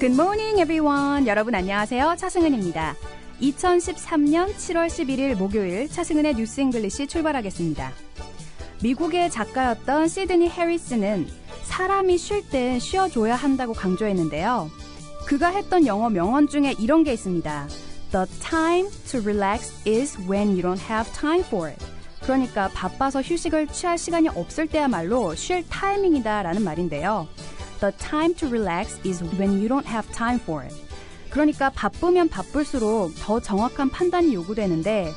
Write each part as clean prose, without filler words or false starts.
Good morning, everyone. 여러분 안녕하세요. 차승은입니다. 2013년 7월 11일 목요일 차승은의 뉴스 잉글리시 출발하겠습니다. 미국의 작가였던 시드니 해리스는 사람이 쉴 땐 쉬어줘야 한다고 강조했는데요. 그가 했던 영어 명언 중에 이런 게 있습니다. The time to relax is when you don't have time for it. 그러니까 바빠서 휴식을 취할 시간이 없을 때야말로 쉴 타이밍이다 라는 말인데요. The time to relax is when you don't have time for it. 그러니까 바쁘면 바쁠수록 더 정확한 판단이 요구되는데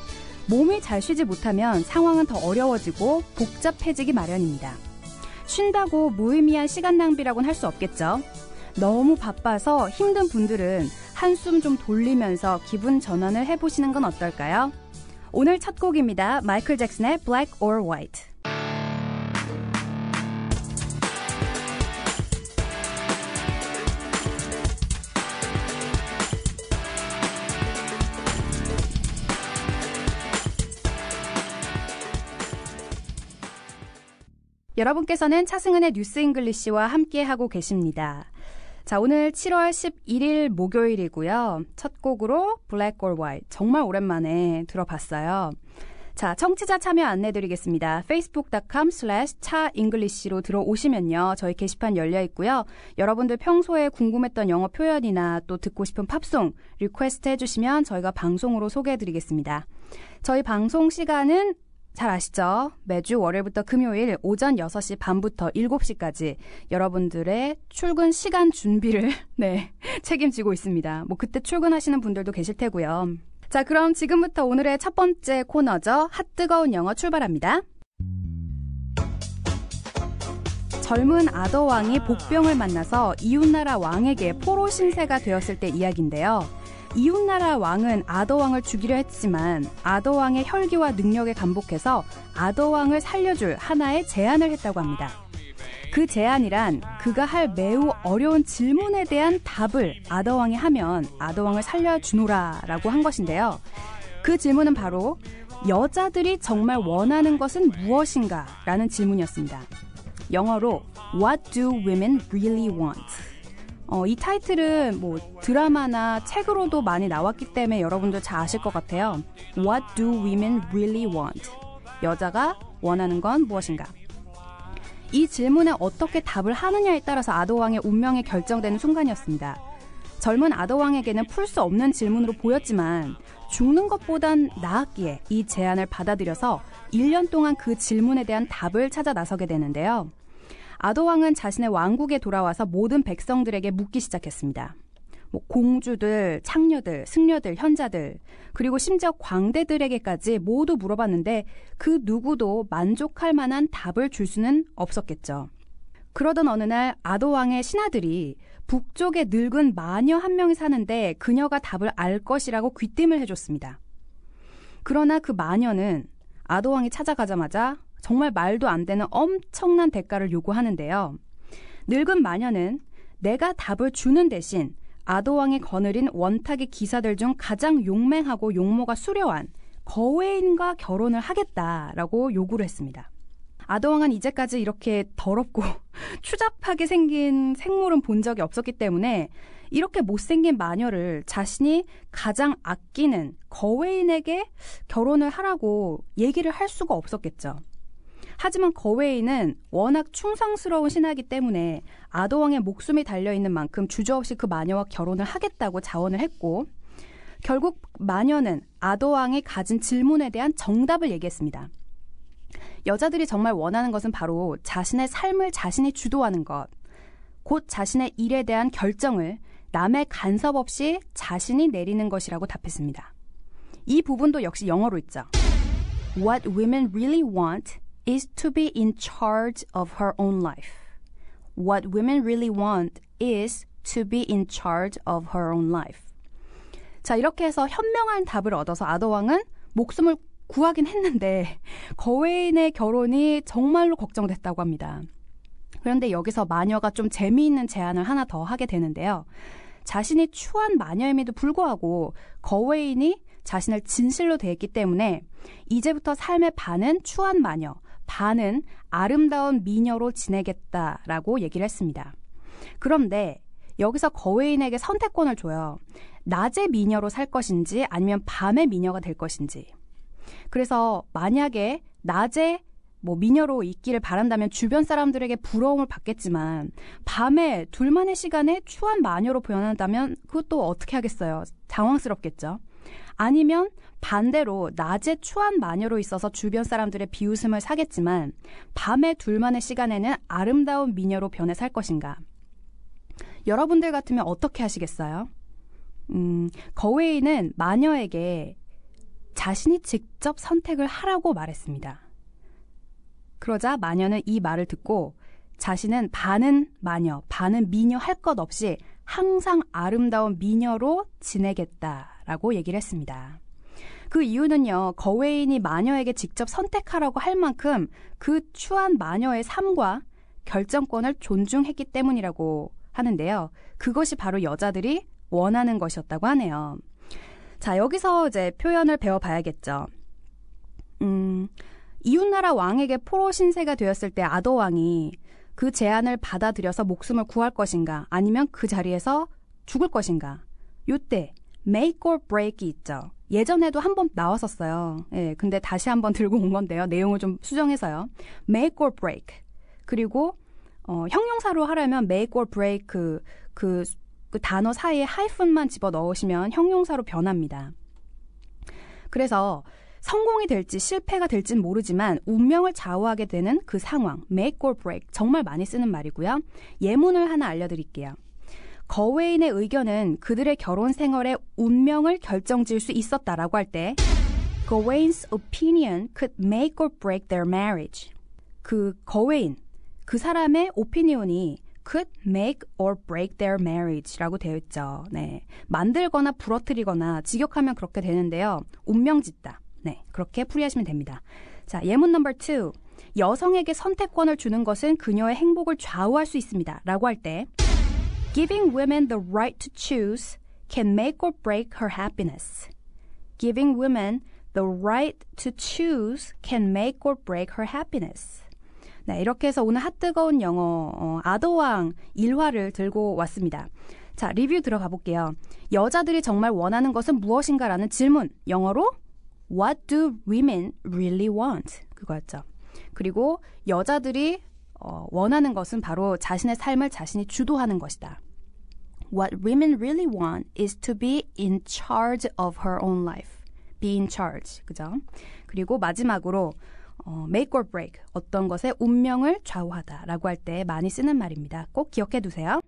몸이 잘 쉬지 못하면 상황은 더 어려워지고 복잡해지기 마련입니다. 쉰다고 무의미한 시간 낭비라고는 할 수 없겠죠. 너무 바빠서 힘든 분들은 한숨 좀 돌리면서 기분 전환을 해보시는 건 어떨까요? 오늘 첫 곡입니다. 마이클 잭슨의 Black or White. 여러분께서는 차승은의 뉴스 잉글리시와 함께하고 계십니다. 자, 오늘 7월 11일 목요일이고요. 첫 곡으로 Black or White 정말 오랜만에 들어봤어요. 자, 청취자 참여 안내드리겠습니다. facebook.com/차잉글리시로 들어오시면요. 저희 게시판 열려 있고요. 여러분들 평소에 궁금했던 영어 표현이나 또 듣고 싶은 팝송 리퀘스트 해주시면 저희가 방송으로 소개해드리겠습니다. 저희 방송 시간은 잘 아시죠? 매주 월요일부터 금요일 오전 6시 반부터 7시까지 여러분들의 출근 시간 준비를 책임지고 있습니다. 뭐 그때 출근하시는 분들도 계실 테고요. 자, 그럼 지금부터 오늘의 첫 번째 코너죠. 핫뜨거운 영어 출발합니다. 젊은 아더왕이 복병을 만나서 이웃나라 왕에게 포로 신세가 되었을 때 이야기인데요. 이웃나라 왕은 아더왕을 죽이려 했지만 아더왕의 혈기와 능력에 감복해서 아더왕을 살려줄 하나의 제안을 했다고 합니다. 그 제안이란 그가 할 매우 어려운 질문에 대한 답을 아더왕이 하면 아더왕을 살려주노라 라고 한 것인데요. 그 질문은 바로 여자들이 정말 원하는 것은 무엇인가 라는 질문이었습니다. 영어로 What do women really want? 이 타이틀은 뭐 드라마나 책으로도 많이 나왔기 때문에 여러분들 잘 아실 것 같아요. What do women really want? 여자가 원하는 건 무엇인가? 이 질문에 어떻게 답을 하느냐에 따라서 아더왕의 운명이 결정되는 순간이었습니다. 젊은 아더왕에게는 풀 수 없는 질문으로 보였지만 죽는 것보단 나았기에 이 제안을 받아들여서 1년 동안 그 질문에 대한 답을 찾아 나서게 되는데요. 아더왕은 자신의 왕국에 돌아와서 모든 백성들에게 묻기 시작했습니다. 공주들, 창녀들, 승려들, 현자들, 그리고 심지어 광대들에게까지 모두 물어봤는데 그 누구도 만족할 만한 답을 줄 수는 없었겠죠. 그러던 어느 날 아더왕의 신하들이 북쪽에 늙은 마녀 한 명이 사는데 그녀가 답을 알 것이라고 귀띔을 해줬습니다. 그러나 그 마녀는 아더왕이 찾아가자마자 정말 말도 안 되는 엄청난 대가를 요구하는데요. 늙은 마녀는 내가 답을 주는 대신 아더왕이 거느린 원탁의 기사들 중 가장 용맹하고 용모가 수려한 거웨인과 결혼을 하겠다라고 요구를 했습니다. 아더왕은 이제까지 이렇게 더럽고 추잡하게 생긴 생물은 본 적이 없었기 때문에 이렇게 못생긴 마녀를 자신이 가장 아끼는 거웨인에게 결혼을 하라고 얘기를 할 수가 없었겠죠. 하지만 거웨인은 워낙 충성스러운 신하이기 때문에 아더왕의 목숨이 달려있는 만큼 주저없이 그 마녀와 결혼을 하겠다고 자원을 했고 결국 마녀는 아더왕이 가진 질문에 대한 정답을 얘기했습니다. 여자들이 정말 원하는 것은 바로 자신의 삶을 자신이 주도하는 것, 곧 자신의 일에 대한 결정을 남의 간섭 없이 자신이 내리는 것이라고 답했습니다. 이 부분도 역시 영어로 있죠. What women really want is to be in charge of her own life. What women really want is to be in charge of her own life. 자, 이렇게 해서 현명한 답을 얻어서 아더왕은 목숨을 구하긴 했는데 거웨인의 결혼이 정말로 걱정됐다고 합니다. 그런데 여기서 마녀가 좀 재미있는 제안을 하나 더 하게 되는데요. 자신이 추한 마녀임에도 불구하고 거웨인이 자신을 진실로 대했기 때문에 이제부터 삶의 반은 추한 마녀, 반은 아름다운 미녀로 지내겠다라고 얘기를 했습니다. 그런데 여기서 거웨인에게 선택권을 줘요. 낮의 미녀로 살 것인지 아니면 밤의 미녀가 될 것인지. 그래서 만약에 낮에 미녀로 있기를 바란다면 주변 사람들에게 부러움을 받겠지만 밤에 둘만의 시간에 추한 마녀로 변한다면 그것도 어떻게 하겠어요? 당황스럽겠죠. 아니면 반대로 낮에 추한 마녀로 있어서 주변 사람들의 비웃음을 사겠지만 밤에 둘만의 시간에는 아름다운 미녀로 변해 살 것인가? 여러분들 같으면 어떻게 하시겠어요? 거웨이는 마녀에게 자신이 직접 선택을 하라고 말했습니다. 그러자 마녀는 이 말을 듣고 자신은 반은 마녀, 반은 미녀 할 것 없이 항상 아름다운 미녀로 지내겠다라고 얘기를 했습니다. 그 이유는요, 거웨인이 마녀에게 직접 선택하라고 할 만큼 그 추한 마녀의 삶과 결정권을 존중했기 때문이라고 하는데요. 그것이 바로 여자들이 원하는 것이었다고 하네요. 자, 여기서 이제 표현을 배워봐야겠죠. 이웃나라 왕에게 포로 신세가 되었을 때 아더왕이 그 제안을 받아들여서 목숨을 구할 것인가 아니면 그 자리에서 죽을 것인가. 요때 make or break이 있죠. 예전에도 한번 나왔었어요. 예, 근데 다시 한번 들고 온 건데요. 내용을 좀 수정해서요. make or break. 그리고 형용사로 하려면 make or break 그 단어 사이에 하이픈만 집어넣으시면 형용사로 변합니다. 그래서 성공이 될지 실패가 될지는 모르지만 운명을 좌우하게 되는 그 상황, make or break, 정말 많이 쓰는 말이고요. 예문을 하나 알려드릴게요. 거웨인의 의견은 그들의 결혼 생활의 운명을 결정지을 수 있었다라고 할 때 Gawaine's opinion could make or break their marriage. 그 거웨인, 그 사람의 오피니언이 could make or break their marriage라고 되어 있죠. 네, 만들거나 부러뜨리거나 직역하면 그렇게 되는데요. 운명짓다. 네, 그렇게 풀이하시면 됩니다. 자, 예문 넘버 2. 여성에게 선택권을 주는 것은 그녀의 행복을 좌우할 수 있습니다. 라고 할 때 Giving women the right to choose can make or break her happiness. Giving women the right to choose can make or break her happiness. 네, 이렇게 해서 오늘 핫뜨거운 영어 아더왕 1화를 들고 왔습니다. 자, 리뷰 들어가 볼게요. 여자들이 정말 원하는 것은 무엇인가라는 질문. 영어로 What do women really want? 그거였죠. 그리고 여자들이 원하는 것은 바로 자신의 삶을 자신이 주도하는 것이다. What women really want is to be in charge of her own life. Be in charge. 그죠? 그리고 마지막으로 make or break. 어떤 것의 운명을 좌우하다 라고 할 때 많이 쓰는 말입니다. 꼭 기억해 두세요.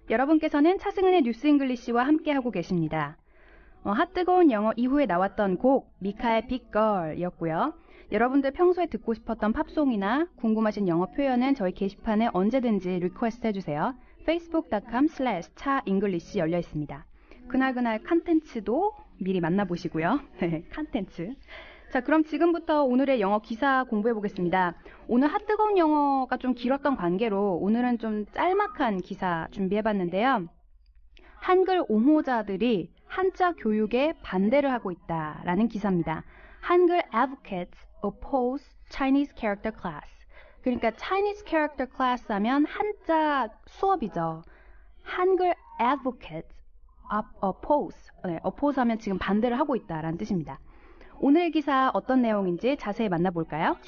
여러분께서는 차승은의 뉴스 잉글리시와 함께하고 계십니다. 핫뜨거운 영어 이후에 나왔던 곡 미카의 빅걸이었고요. 여러분들 평소에 듣고 싶었던 팝송이나 궁금하신 영어 표현은 저희 게시판에 언제든지 리퀘스트 해주세요. facebook.com/차잉글리시 열려 있습니다. 그날 컨텐츠도 미리 만나보시고요. 컨텐츠. 자, 그럼 지금부터 오늘의 영어 기사 공부해 보겠습니다. 오늘 핫뜨거운 영어가 좀 길었던 관계로 오늘은 좀 짤막한 기사 준비해 봤는데요. 한글 옹호자들이 한자 교육에 반대를 하고 있다라는 기사입니다. 한글 advocates oppose Chinese character class. 그러니까 Chinese character class 하면 한자 수업이죠. 한글 advocates oppose. 네, oppose 하면 지금 반대를 하고 있다라는 뜻입니다. 오늘 기사 어떤 내용인지 자세히 만나볼까요?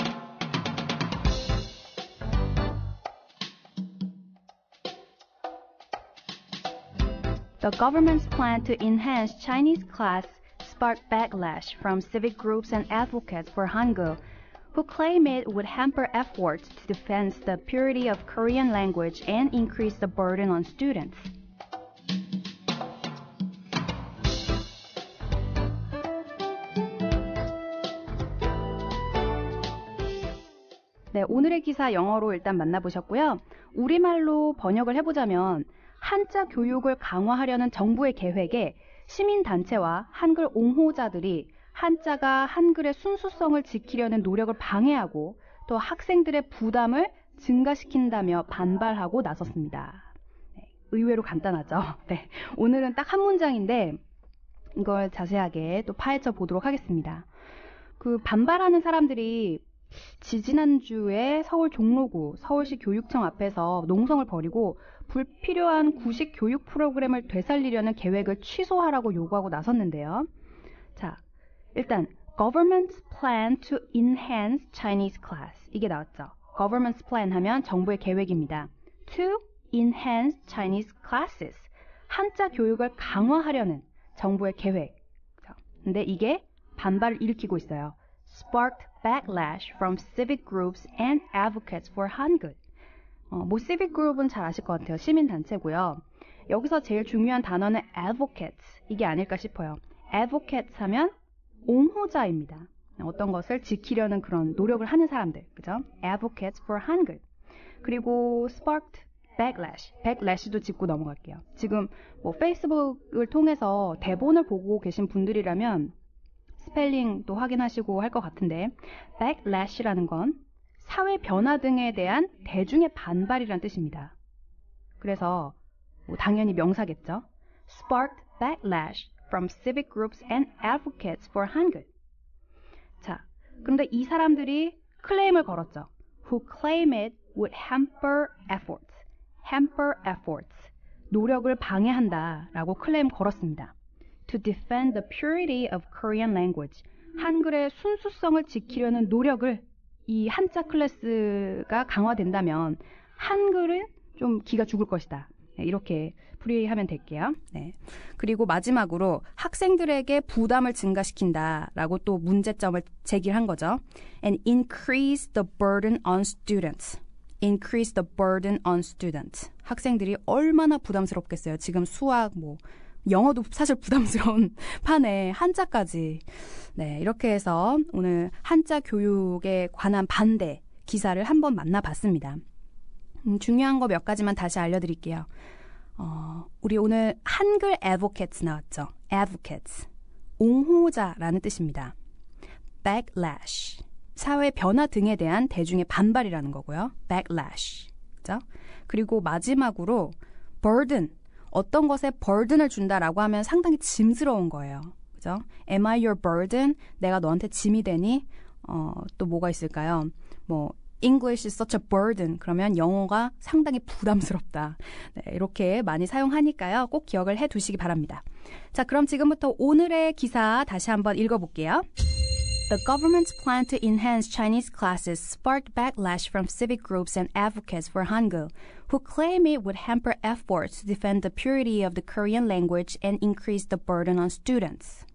The government's plan to enhance Chinese class sparked backlash from civic groups and advocates for Hangul, who claim it would hamper efforts to defend the purity of Korean language and increase the burden on students. 네, 오늘의 기사 영어로 일단 만나보셨고요. 우리말로 번역을 해보자면 한자 교육을 강화하려는 정부의 계획에 시민단체와 한글 옹호자들이 한자가 한글의 순수성을 지키려는 노력을 방해하고 또 학생들의 부담을 증가시킨다며 반발하고 나섰습니다. 네, 의외로 간단하죠. 네, 오늘은 딱 한 문장인데 이걸 자세하게 또 파헤쳐 보도록 하겠습니다. 그 반발하는 사람들이 지지난주에 서울 종로구 서울시 교육청 앞에서 농성을 벌이고 불필요한 구식 교육 프로그램을 되살리려는 계획을 취소하라고 요구하고 나섰는데요. 자, 일단 Government's plan to enhance Chinese class 이게 나왔죠. Government's plan 하면 정부의 계획입니다. To enhance Chinese classes 한자 교육을 강화하려는 정부의 계획. 근데 이게 반발을 일으키고 있어요. Sparked backlash from civic groups and advocates for 한글. civic group은 잘 아실 것 같아요. 시민단체고요. 여기서 제일 중요한 단어는 advocates 이게 아닐까 싶어요. advocates 하면 옹호자입니다. 어떤 것을 지키려는 그런 노력을 하는 사람들, 그죠? advocates for 한글. 그리고 sparked backlash도 짚고 넘어갈게요. 지금 페이스북을 통해서 대본을 보고 계신 분들이라면 스펠링도 확인하시고 할 것 같은데 backlash라는 건 사회 변화 등에 대한 대중의 반발이란 뜻입니다. 그래서 당연히 명사겠죠. Sparked backlash from civic groups and advocates for 한글. 자, 그런데 이 사람들이 클레임을 걸었죠. Who claim it would hamper efforts. 노력을 방해한다라고 클레임 걸었습니다. To defend the purity of Korean language. 한글의 순수성을 지키려는 노력을 이 한자 클래스가 강화된다면 한글은 좀 기가 죽을 것이다. 네, 이렇게 풀이하면 될게요. 네. 그리고 마지막으로 학생들에게 부담을 증가시킨다라고 또 문제점을 제기한 거죠. And increase the burden on students. Increase the burden on students. 학생들이 얼마나 부담스럽겠어요. 지금 수학, 영어도 사실 부담스러운 판에 한자까지. 네, 이렇게 해서 오늘 한자 교육에 관한 반대 기사를 한번 만나봤습니다. 중요한 거 몇 가지만 다시 알려드릴게요. 우리 오늘 한글 advocates 나왔죠. advocates. 옹호자라는 뜻입니다. backlash. 사회 변화 등에 대한 대중의 반발이라는 거고요. backlash. 그죠? 그리고 마지막으로 burden. 어떤 것에 burden을 준다라고 하면 상당히 짐스러운 거예요. 그죠? Am I your burden? 내가 너한테 짐이 되니? 또 뭐가 있을까요? English is such a burden. 그러면 영어가 상당히 부담스럽다. 네, 이렇게 많이 사용하니까요. 꼭 기억을 해두시기 바랍니다. 자, 그럼 지금부터 오늘의 기사 다시 한번 읽어볼게요. The government's plan to enhance Chinese classes sparked backlash from civic groups and advocates for Hangul, who claim it would hamper efforts to defend the purity of the Korean language and increase the burden on students.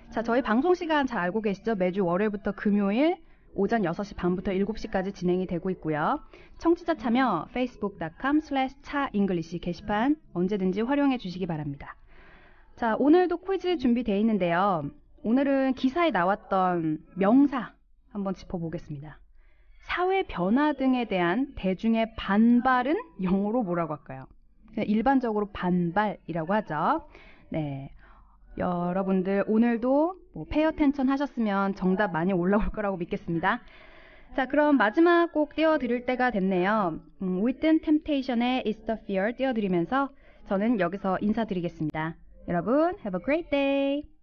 자, 저희 방송 시간 잘 알고 계시죠? 매주 월요일부터 금요일 오전 6시 반부터 7시까지 진행이 되고 있고요. 청취자 참여 facebook.com/차잉글리시 게시판 언제든지 활용해 주시기 바랍니다. 자, 오늘도 퀴즈 준비되어 있는데요. 오늘은 기사에 나왔던 명사 한번 짚어보겠습니다. 사회 변화 등에 대한 대중의 반발은 영어로 뭐라고 할까요? 일반적으로 반발이라고 하죠. 네. 여러분들 오늘도 페이 어텐션 하셨으면 정답 많이 올라올 거라고 믿겠습니다. 자, 그럼 마지막 곡 띄워드릴 때가 됐네요. Within Temptation의 It's the Fear 띄워드리면서 저는 여기서 인사드리겠습니다. 여러분, have a great day!